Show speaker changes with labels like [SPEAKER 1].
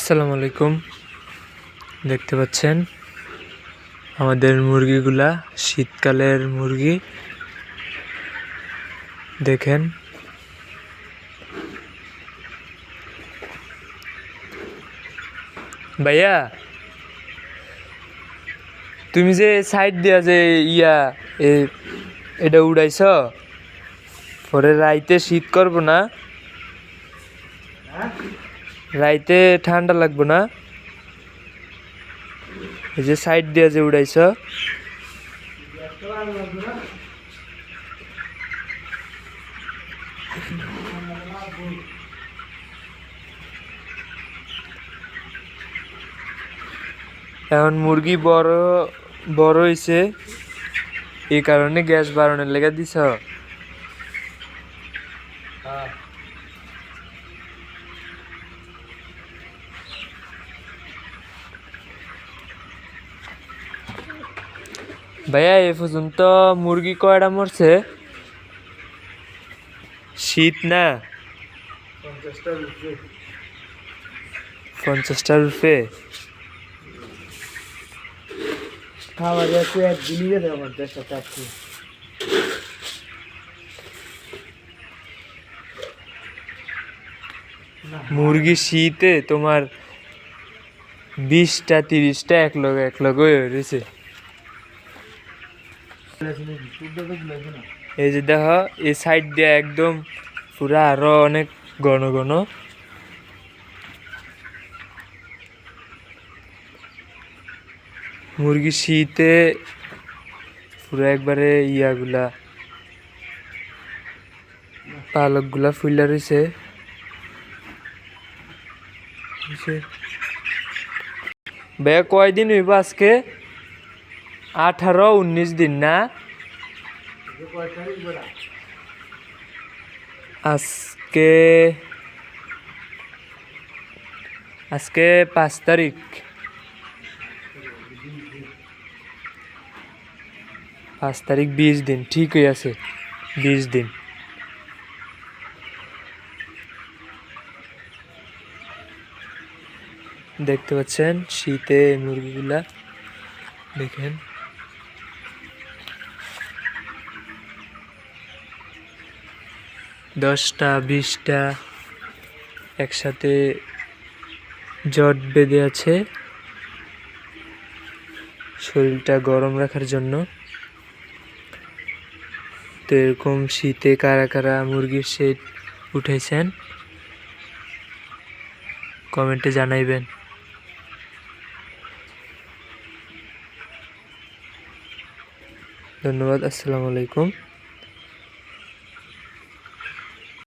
[SPEAKER 1] আসসালামু আলাইকুম। দেখতে পাচ্ছেন আমাদের মুরগিগুলা শীতকালের মুরগি। দেখেন ভাইয়া, তুমি যে সাইড দিয়া যে এটা উড়াইছ, পরে রাইতে শীত করবো না? রাইতে ঠান্ডা লাগবো না? এই যে সাইড দিয়া যে উড়াইছ, এখন মুরগি বড় বড় হইছে, এই কারণে গ্যাস বাড়ানোর লেগে দিছ। ভাইয়া, এ পর্যন্ত মুরগি কয়টা মরছে? শীত না, 50টার উপরে। মুরগি শীতে তোমার 20টা 30টা এক লগে হয়ে রয়েছে। এই যে দেখো, এই সাইড দিয়ে একদম পুরা আরো অনেক ঘন ঘন। মুরগি শীতে পুরো একবারে পালকগুলা ফুইলা রয়েছে। ভাইয়া, কয়দিন হইব আজকে? 18-19 দিন না? আজকে 5 তারিখ। 5 তারিখ 20 দিন, ঠিক হয়ে আছে। 20 দিন। দেখতে পাচ্ছেন শীতে মুরগিগুলা, দেখেন দশটা 20টা একসাথে জট বেঁধে আছে শরীরটা গরম রাখার জন্য। তো এরকম শীতে কারা কারা মুরগির শেড উঠাইছেন কমেন্টে জানাইবেন। ধন্যবাদ। আসসালামু আলাইকুম।